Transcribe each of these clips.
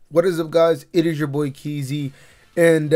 What is up, guys? It is your boy Kezzy, and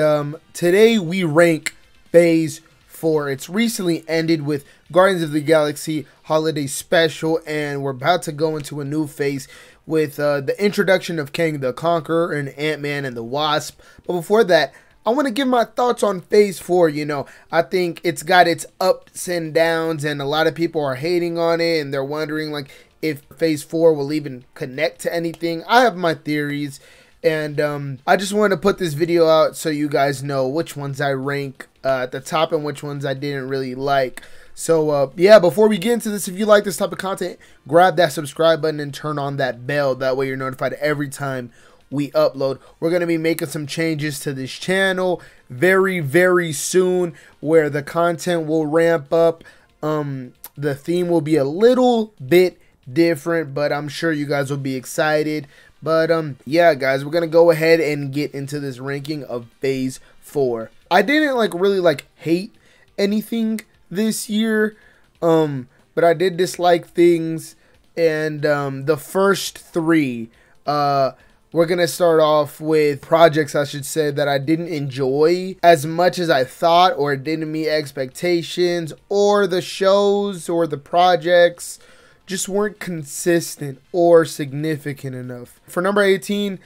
today we rank Phase 4. It's recently ended with Guardians of the Galaxy Holiday Special, and we're about to go into a new phase with the introduction of Kang the Conqueror and Ant-Man and the Wasp. But before that, I want to give my thoughts on Phase 4. You know, I think it's got its ups and downs, and a lot of people are hating on it, and they're wondering like if Phase 4 will even connect to anything. I have my theories. And I just wanted to put this video out so you guys know which ones I rank at the top and which ones I didn't really like. So yeah, before we get into this, if you like this type of content, grab that subscribe button and turn on that bell. That way you're notified every time we upload. We're going to be making some changes to this channel very soon, where the content will ramp up. The theme will be a little bit different, but I'm sure you guys will be excited. But yeah, guys, we're gonna go ahead and get into this ranking of Phase 4. I didn't really hate anything this year, but I did dislike things. And the first three, we're gonna start off with projects, I should say, that I didn't enjoy as much as I thought, or didn't meet expectations, or the shows or the projects just weren't consistent or significant enough. For number 18,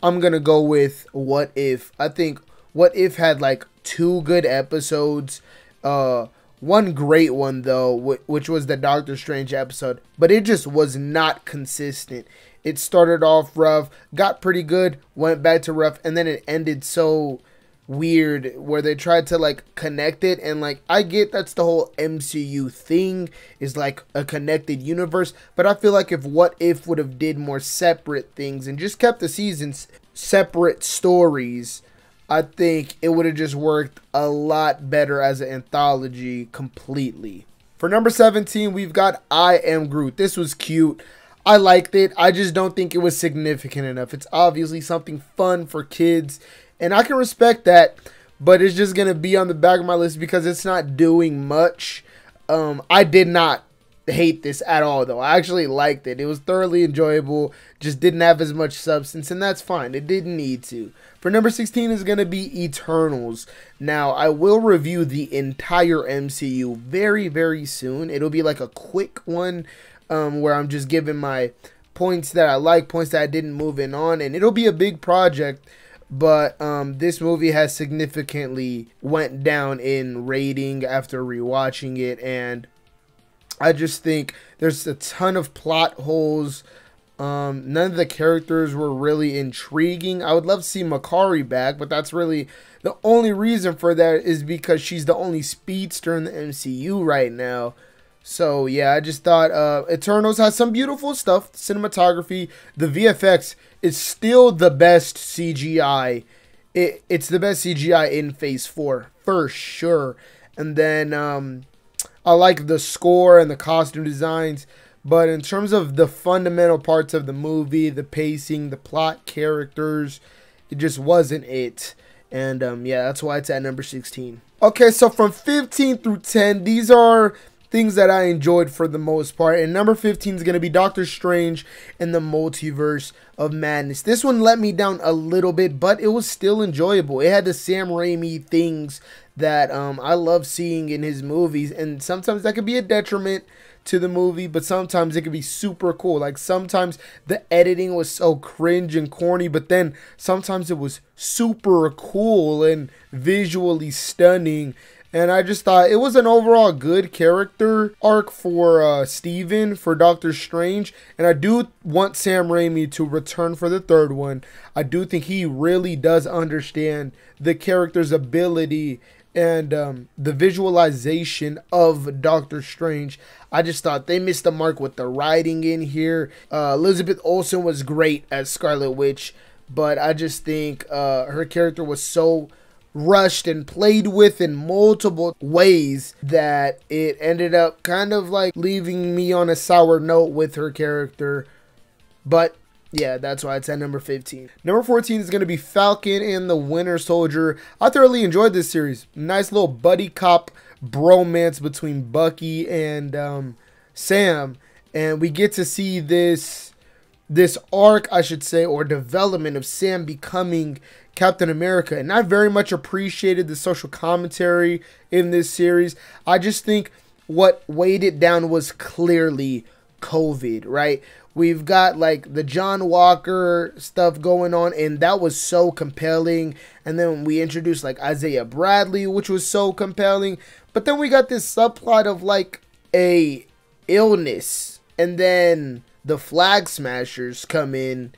I'm gonna go with What If. I think What If had like 2 good episodes, one great one though, which was the Doctor Strange episode, but it just was not consistent. It started off rough, got pretty good, went back to rough, and then it ended so weird where they tried to like connect it. And like, I get that's the whole MCU thing, is like a connected universe, but I feel like if What If would have did more separate things and just kept the seasons separate stories, I think it would have just worked a lot better as an anthology completely. For number 17, we've got I Am Groot. This was cute. I liked it. I just don't think it was significant enough. It's obviously something fun for kids, and I can respect that, but it's just going to be on the back of my list because it's not doing much. I did not hate this at all, though. I actually liked it. It was thoroughly enjoyable, just didn't have as much substance, and that's fine. It didn't need to. For number 16 is going to be Eternals. Now, I will review the entire MCU very soon. It'll be like a quick one where I'm just giving my points that I like, points that I didn't move in on, and it'll be a big project. But this movie has significantly went down in rating after rewatching it, and I just think there's a ton of plot holes. None of the characters were really intriguing. I would love to see Makkari back, but that's really the only reason for that is because she's the only speedster in the MCU right now. So yeah, I just thought Eternals has some beautiful stuff. Cinematography, the VFX is still the best CGI. It's the best CGI in Phase 4 for sure. And then I like the score and the costume designs, but in terms of the fundamental parts of the movie, the pacing, the plot, characters, it just wasn't it. And yeah, that's why it's at number 16. Okay, so from 15 through 10, these are things that I enjoyed for the most part. And number 15 is going to be Doctor Strange and the Multiverse of Madness. This one let me down a little bit, but it was still enjoyable. It had the Sam Raimi things that I love seeing in his movies. And sometimes that could be a detriment to the movie, but sometimes it could be super cool. Like sometimes the editing was so cringe and corny, but then sometimes it was super cool and visually stunning. And I just thought it was an overall good character arc for Steven, for Doctor Strange. And I do want Sam Raimi to return for the third one. I do think he really does understand the character's ability and the visualization of Doctor Strange. I just thought they missed the mark with the writing in here. Elizabeth Olsen was great as Scarlet Witch, but I just think her character was so rushed and played with in multiple ways that it ended up kind of like leaving me on a sour note with her character. But yeah, that's why it's at number 15. Number 14 is going to be Falcon and the Winter Soldier. I thoroughly enjoyed this series. Nice little buddy cop bromance between Bucky and Sam, and we get to see this this arc, I should say, or development of Sam becoming Captain America. And I very much appreciated the social commentary in this series. I just think what weighed it down was clearly COVID, right? We've got like the John Walker stuff going on, and that was so compelling. And then we introduced like Isaiah Bradley, which was so compelling. But then we got this subplot of like a illness, and then the Flag Smashers come in,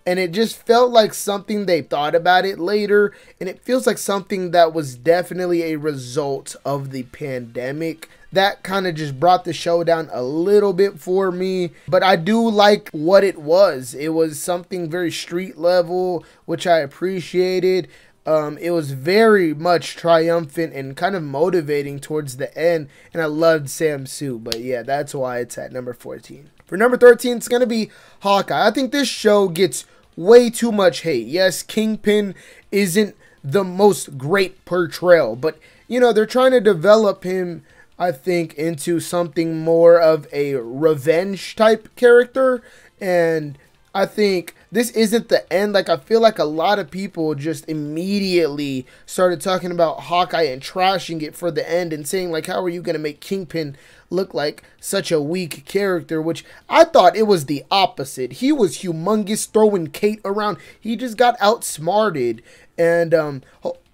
and it just felt like something they thought about it later, and it feels like something that was definitely a result of the pandemic. That kind of just brought the show down a little bit for me, but I do like what it was. It was something very street level, which I appreciated. It was very much triumphant and kind of motivating towards the end, and I loved Sam's suit. But yeah, that's why it's at number 14. For number 13, it's going to be Hawkeye. I think this show gets way too much hate. Yes, Kingpin isn't the most great portrayal, but you know, they're trying to develop him, I think, into something more of a revenge type character, and I think this isn't the end. Like, I feel like a lot of people just immediately started talking about Hawkeye and trashing it for the end and saying like, how are you going to make Kingpin look like such a weak character? Which I thought it was the opposite. He was humongous, throwing Kate around. He just got outsmarted, and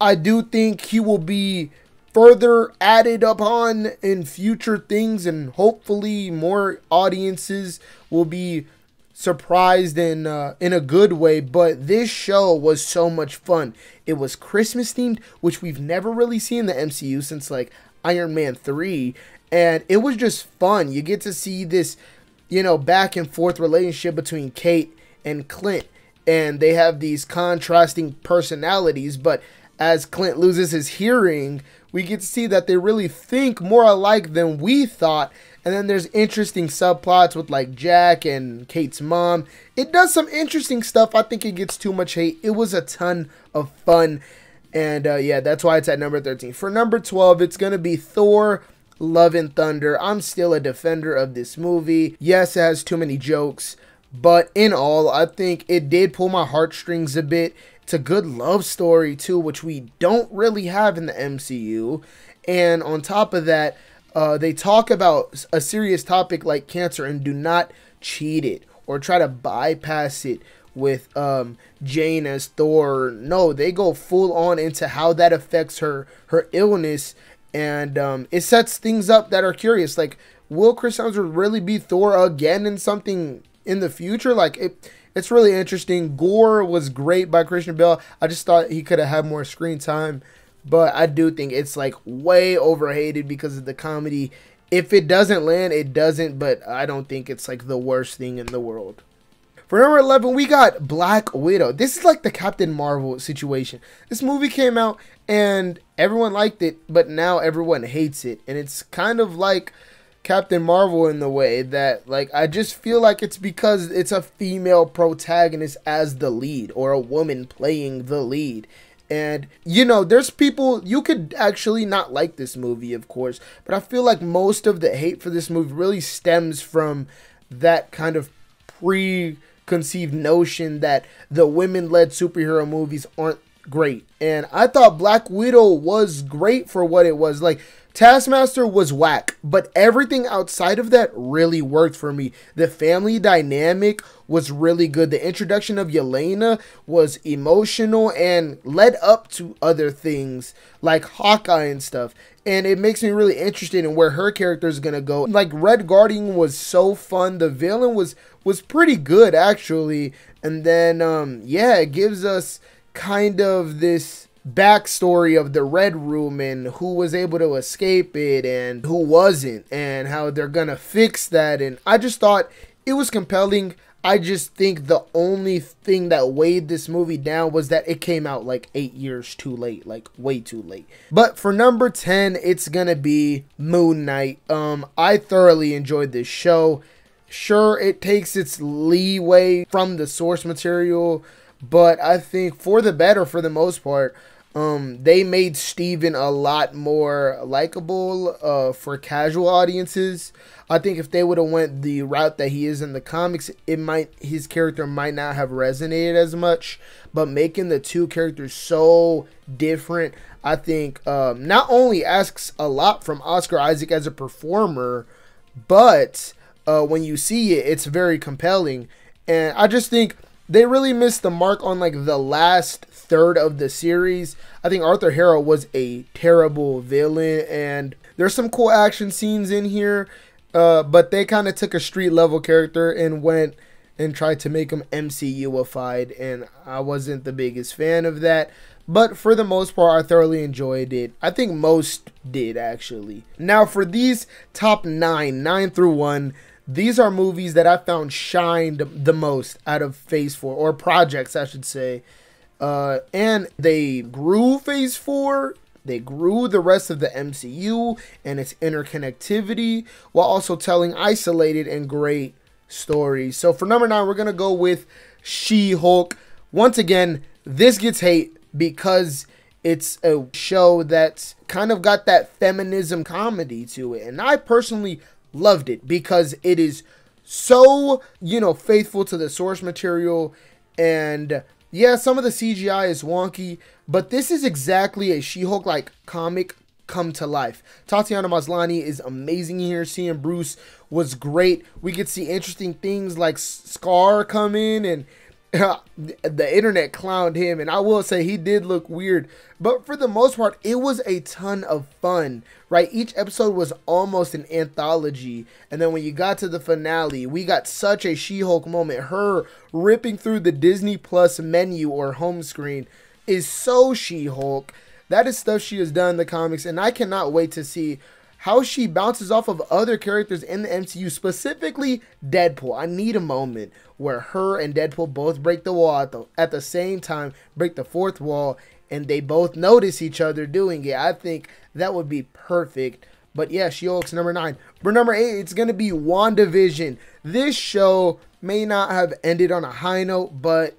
I do think he will be further added upon in future things, and hopefully more audiences will be surprised in a good way. But this show was so much fun. It was Christmas themed, which we've never really seen in the MCU since like Iron Man 3, and it was just fun. You get to see this, you know, back and forth relationship between Kate and Clint, and they have these contrasting personalities, but as Clint loses his hearing, we get to see that they really think more alike than we thought. And then there's interesting subplots with like Jack and Kate's mom. It does some interesting stuff. I think it gets too much hate. It was a ton of fun. And yeah, that's why it's at number 13. For number 12, it's going to be Thor: Love and Thunder. I'm still a defender of this movie. Yes, it has too many jokes, but in all, I think it did pull my heartstrings a bit. It's a good love story too, which we don't really have in the MCU. And on top of that, they talk about a serious topic like cancer and do not cheat it or try to bypass it with Jane as Thor. No, they go full on into how that affects her illness, and it sets things up that are curious. Like, will Chris Hemsworth really be Thor again in something in the future? Like, it's really interesting. Gore was great by Christian Bale. I just thought he could have had more screen time. But I do think it's like way overhated because of the comedy. If it doesn't land, it doesn't. But I don't think it's like the worst thing in the world. For number 11, we got Black Widow. This is like the Captain Marvel situation. This movie came out and everyone liked it, but now everyone hates it. And it's kind of like Captain Marvel in the way that, like, I just feel like it's because it's a female protagonist as the lead, or a woman playing the lead. And, you know, there's people, you could actually not like this movie, of course, but I feel like most of the hate for this movie really stems from that kind of preconceived notion that the women-led superhero movies aren't great. And I thought Black Widow was great for what it was. Like, Taskmaster was whack, but everything outside of that really worked for me. The family dynamic was really good. The introduction of Yelena was emotional and led up to other things like Hawkeye and stuff. And it makes me really interested in where her character is going to go. Like, Red Guardian was so fun. The villain was pretty good, actually. And then, yeah, it gives us kind of this backstory of the Red Room and who was able to escape it and who wasn't, and how they're gonna fix that. And I just thought it was compelling. I just think the only thing that weighed this movie down was that it came out like 8 years too late, like way too late. But for number 10, it's gonna be Moon Knight. I thoroughly enjoyed this show. Sure, it takes its leeway from the source material, but I think for the better for the most part. They made Steven a lot more likable for casual audiences. I think if they would have went the route that he is in the comics, his character might not have resonated as much. But making the two characters so different, I think not only asks a lot from Oscar Isaac as a performer, but when you see it, it's very compelling. And I just think they really missed the mark on like the last third of the series. I think Arthur Harrow was a terrible villain, and there's some cool action scenes in here, but they kind of took a street level character and went and tried to make him MCU-ified, and I wasn't the biggest fan of that. But for the most part, I thoroughly enjoyed it. I think most did, actually. Now, for these top 9 through 1, these are movies that I found shined the most out of Phase 4, or projects, I should say. And they grew Phase 4, they grew the rest of the MCU and its interconnectivity, while also telling isolated and great stories. So for number 9, we're going to go with She-Hulk. Once again, this gets hate because it's a show that's kind of got that feminism comedy to it. And I personally loved it because it is so, faithful to the source material. And yeah, some of the CGI is wonky, but this is exactly a She-Hulk like comic come to life. Tatiana Maslany is amazing here. Seeing Bruce was great. We could see interesting things like Scar come in, and the internet clowned him, and I will say he did look weird, but for the most part it was a ton of fun, right? Each episode was almost an anthology, and then when you got to the finale, we got such a She-Hulk moment. Her ripping through the Disney Plus menu or home screen is so She-Hulk. That is stuff she has done in the comics, and I cannot wait to see how she bounces off of other characters in the MCU, specifically Deadpool. I need a moment where her and Deadpool both break the wall at the same time, break the fourth wall, and they both notice each other doing it. I think that would be perfect. But yeah, She-Hulk's number 9. For number 8, it's going to be WandaVision. This show may not have ended on a high note, but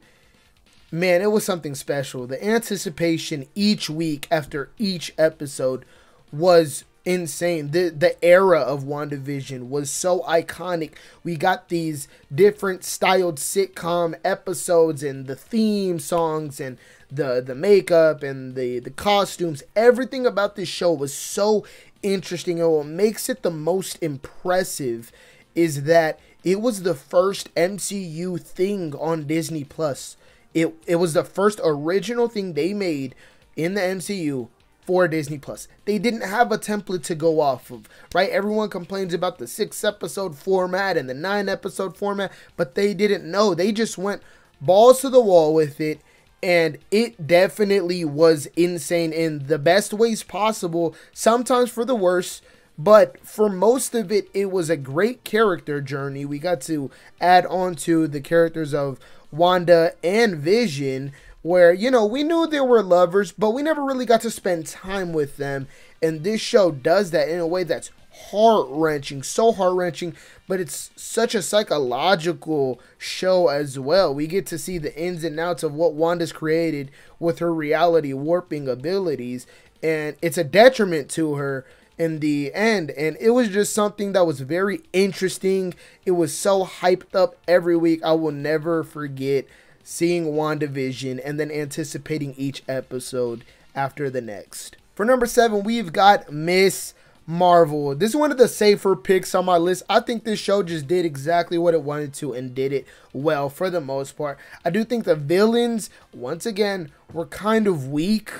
man, it was something special. The anticipation each week after each episode was insane. The era of WandaVision was so iconic. We got these different styled sitcom episodes, and the theme songs, and the makeup, and the costumes. Everything about this show was so interesting, and what makes it the most impressive is that it was the first MCU thing on Disney Plus. It was the first original thing they made in the MCU for Disney Plus. They didn't have a template to go off of, right? Everyone complains about the 6-episode format and the 9-episode format, but they didn't know. They just went balls to the wall with it, and it definitely was insane in the best ways possible, sometimes for the worst, but for most of it, it was a great character journey. We got to add on to the characters of Wanda and Vision, where, we knew they were lovers, but we never really got to spend time with them. And this show does that in a way that's heart-wrenching, so heart-wrenching, but it's such a psychological show as well. We get to see the ins and outs of what Wanda's created with her reality warping abilities, and it's a detriment to her in the end. And it was just something that was very interesting. It was so hyped up every week. I will never forget seeing WandaVision and then anticipating each episode after the next. For number 7, we've got Miss Marvel. This is one of the safer picks on my list. I think this show just did exactly what it wanted to and did it well for the most part. I do think the villains, once again, were kind of weak,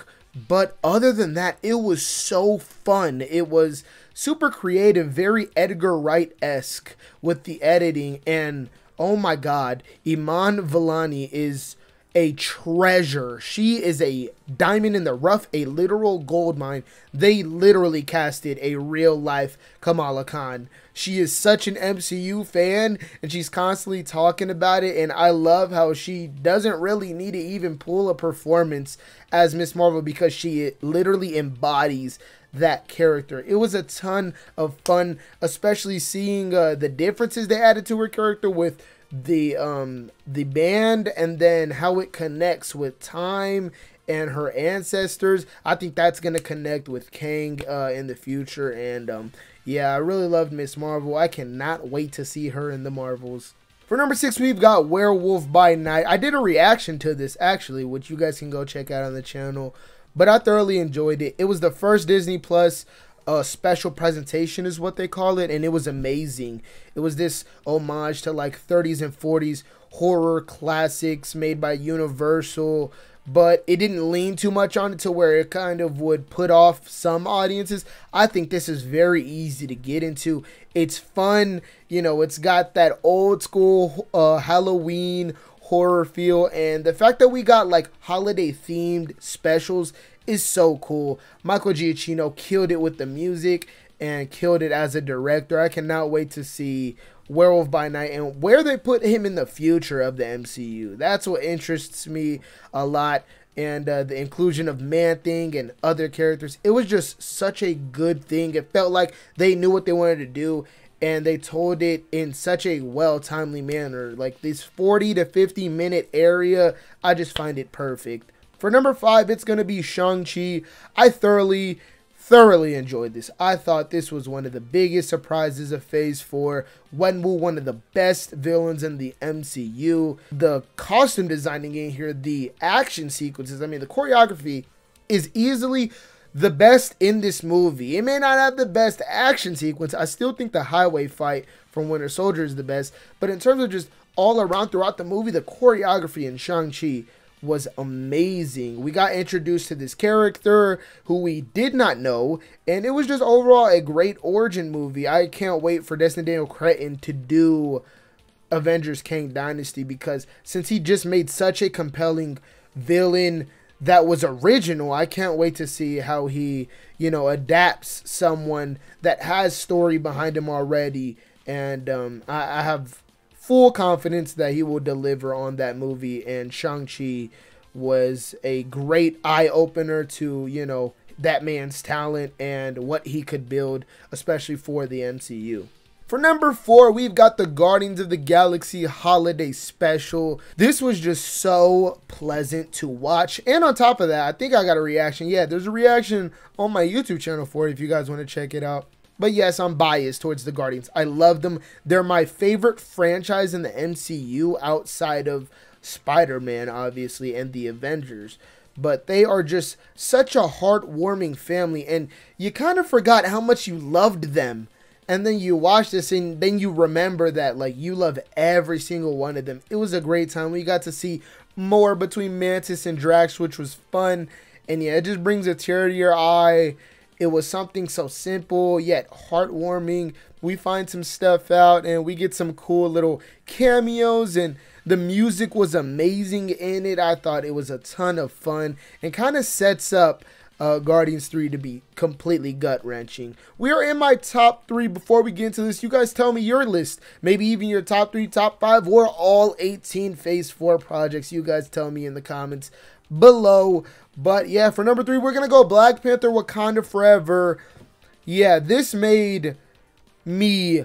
but other than that, it was so fun. It was super creative, very Edgar Wright-esque with the editing, and oh my God, Iman Vellani is a treasure. She is a diamond in the rough, a literal gold mine. They literally casted a real life Kamala Khan. She is such an MCU fan, and she's constantly talking about it, and I love how she doesn't really need to even pull a performance as Miss Marvel because she literally embodies that character. It was a ton of fun, especially seeing the differences they added to her character with the band, and then how it connects with time and her ancestors. I think that's going to connect with Kang in the future. And yeah, I really loved Miss Marvel. I cannot wait to see her in the Marvels. For number 6, we've got Werewolf by Night. I did a reaction to this, actually, which you guys can go check out on the channel. But I thoroughly enjoyed it. It was the first Disney Plus special presentation is what they call it. And it was amazing. It was this homage to like 30s and 40s horror classics made by Universal. But it didn't lean too much on it to where it kind of would put off some audiences. I think this is very easy to get into. It's fun. You know, it's got that old school Halloween horror feel. And the fact that we got like holiday themed specials is so cool. Michael Giacchino killed it with the music and killed it as a director. I cannot wait to see Werewolf by Night and where they put him in the future of the MCU. That's what interests me a lot. And the inclusion of Man-Thing and other characters. It was just such a good thing. It felt like they knew what they wanted to do. And they told it in such a timely manner. Like this 40 to 50 minute area, I just find it perfect. For number 5, it's going to be Shang-Chi. I thoroughly enjoyed this. I thought this was one of the biggest surprises of Phase 4. Wenwu, one of the best villains in the MCU. The costume designing in here, the action sequences, I mean, the choreography is easily the best in this movie. It may not have the best action sequence. I still think the highway fight from Winter Soldier is the best. But in terms of just all around throughout the movie, the choreography in Shang-Chi was amazing. We got introduced to this character who we did not know, and it was just overall a great origin movie. I can't wait for Destin Daniel Cretton to do Avengers Kang Dynasty, because since he just made such a compelling villain that was original, I can't wait to see how he, you know, adapts someone that has story behind him already. And I have full confidence that he will deliver on that movie. And Shang-Chi was a great eye-opener to, you know, that man's talent and what he could build, especially for the MCU. For number 4, we've got the Guardians of the Galaxy Holiday Special. This was just so pleasant to watch. And on top of that, I think I got a reaction. Yeah, there's a reaction on my YouTube channel for it if you guys want to check it out. But yes, I'm biased towards the Guardians. I love them. They're my favorite franchise in the MCU outside of Spider-Man, obviously, and the Avengers. But they are just such a heartwarming family. And you kind of forgot how much you loved them. And then you watch this and then you remember that, like, you love every single one of them. It was a great time. We got to see more between Mantis and Drax, which was fun. And yeah, it just brings a tear to your eye. It was something so simple yet heartwarming. We find some stuff out and we get some cool little cameos, and the music was amazing in it. I thought it was a ton of fun and kind of sets up Guardians 3 to be completely gut-wrenching. We are in my top 3. Before we get into this, you guys tell me your list. Maybe even your top 3, top 5, or all 18 Phase 4 projects. You guys tell me in the comments below. But yeah, for number 3, we're going to go Black Panther Wakanda Forever. Yeah, this made me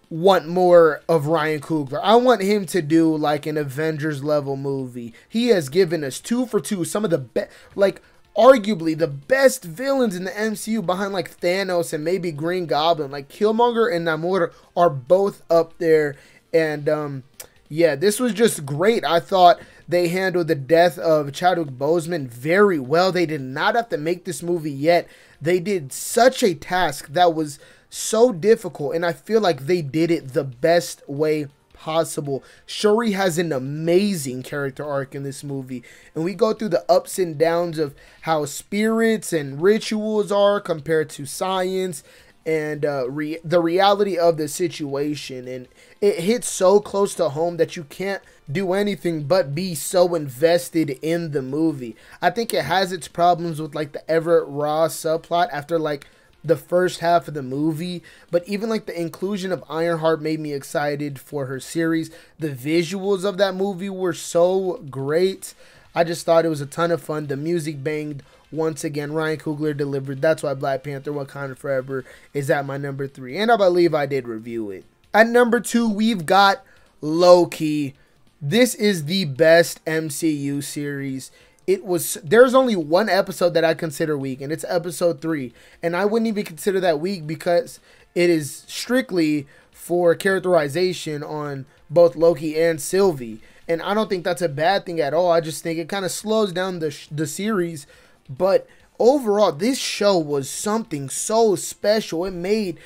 want more of Ryan Coogler. I want him to do like an Avengers level movie. He has given us 2 for 2. Some of the best, like, arguably the best villains in the MCU behind like Thanos and maybe Green Goblin. Like Killmonger and Namor are both up there. And yeah, this was just great. I thought they handled the death of Chadwick Boseman very well. They did not have to make this movie yet. They did such a task that was so difficult, and I feel like they did it the best way possible. Shuri has an amazing character arc in this movie, and we go through the ups and downs of how spirits and rituals are compared to science, and the reality of the situation. And it hits so close to home that you can't do anything but be so invested in the movie. I think it has its problems with like the Everett Ross subplot after like the first half of the movie, but even like the inclusion of Ironheart made me excited for her series. The visuals of that movie were so great. I just thought it was a ton of fun. The music banged once again. Ryan Coogler delivered. That's why Black Panther Wakanda Forever is at my number 3, and I believe I did review it. At number 2, we've got Loki. This is the best MCU series there's only one episode that I consider weak, and it's episode 3. And I wouldn't even consider that weak because it is strictly for characterization on both Loki and Sylvie. And I don't think that's a bad thing at all. I just think it kind of slows down the series. But overall, this show was something so special. It made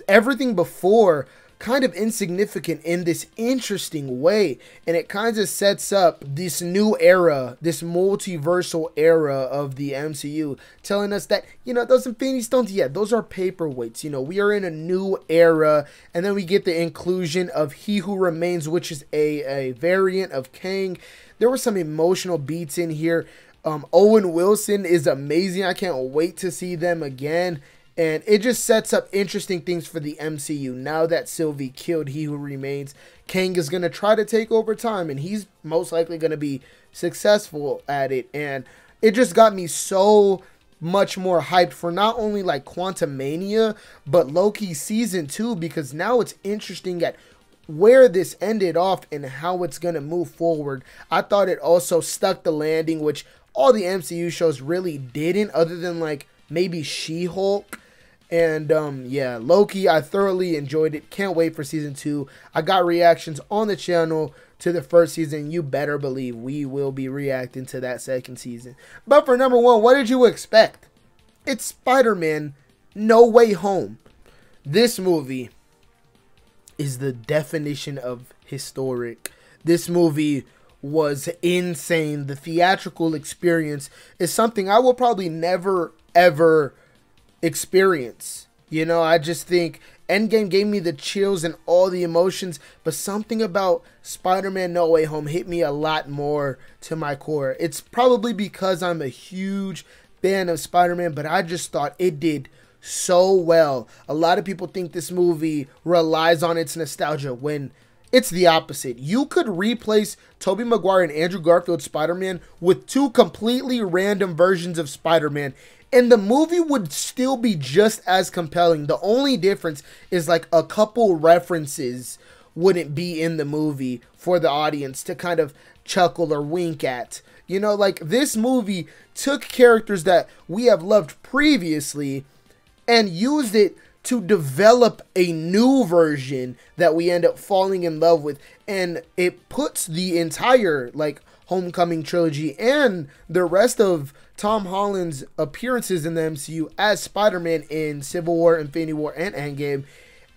everything before kind of insignificant in this interesting way, and it kind of sets up this new era, this multiversal era of the MCU, telling us that, you know, those Infinity Stones, yeah, those are paperweights. You know, we are in a new era. And then we get the inclusion of He Who Remains, which is a variant of Kang. There were some emotional beats in here. Owen Wilson is amazing. I can't wait to see them again. And it just sets up interesting things for the MCU. Now that Sylvie killed He Who Remains, Kang is going to try to take over time, and he's most likely going to be successful at it. And it just got me so much more hyped for not only like Quantumania, but Loki season 2, because now it's interesting at where this ended off and how it's going to move forward. I thought it also stuck the landing, which all the MCU shows really didn't, other than like maybe She-Hulk. And yeah, Loki, I thoroughly enjoyed it. Can't wait for season 2. I got reactions on the channel to the first season. You better believe we will be reacting to that second season. But for number 1, what did you expect? It's Spider-Man No Way Home. This movie is the definition of historic. This movie was insane. The theatrical experience is something I will probably never ever experience. You know, I just think Endgame gave me the chills and all the emotions, but something about Spider-Man No Way Home hit me a lot more to my core. It's probably because I'm a huge fan of Spider-Man, but I just thought it did so well. A lot of people think this movie relies on its nostalgia when it's the opposite. You could replace Tobey Maguire and Andrew Garfield's Spider-Man with 2 completely random versions of Spider-Man, and the movie would still be just as compelling. The only difference is like a couple references wouldn't be in the movie for the audience to kind of chuckle or wink at. You know, like this movie took characters that we have loved previously and used it to develop a new version that we end up falling in love with. And it puts the entire like Homecoming trilogy and the rest of Tom Holland's appearances in the MCU as Spider-Man in Civil War, Infinity War, and Endgame,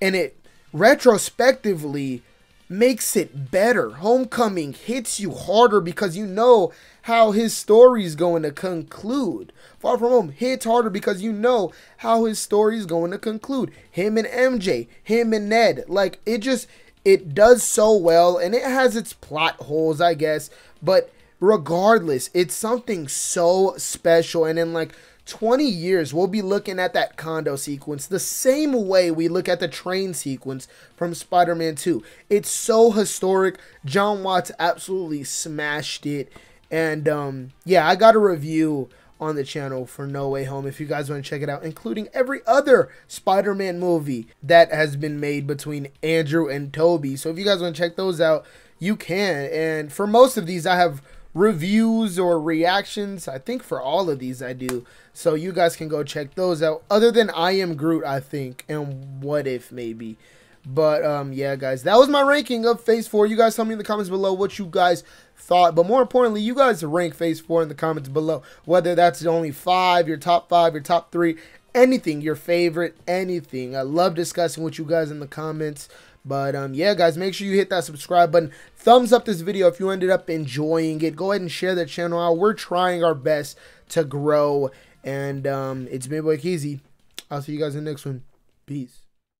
and it retrospectively makes it better. Homecoming hits you harder because you know how his story is going to conclude. Far From Home hits harder because you know how his story is going to conclude. Him and MJ, him and Ned, like it does so well, and it has its plot holes, I guess, but regardless, it's something so special. And in like 20 years, we'll be looking at that condo sequence the same way we look at the train sequence from Spider-Man 2. It's so historic. Jon Watts absolutely smashed it. And yeah, I got a review on the channel for No Way Home if you guys want to check it out, including every other Spider-Man movie that has been made between Andrew and Tobey. So if you guys want to check those out, you can. And for most of these, I have reviews or reactions. I think for all of these I do, so you guys can go check those out, other than I Am Groot, I think, and What If maybe. But yeah guys, that was my ranking of Phase 4. You guys tell me in the comments below what you guys thought, but more importantly, you guys rank Phase 4 in the comments below, whether that's only 5, your top 5, your top 3, anything, your favorite, anything. I love discussing with you guys in the comments. But yeah guys, make sure you hit that subscribe button, thumbs up this video if you ended up enjoying it. Go ahead and share the channel out. We're trying our best to grow. And it's been your boy Keezy. I'll see you guys in the next one. Peace.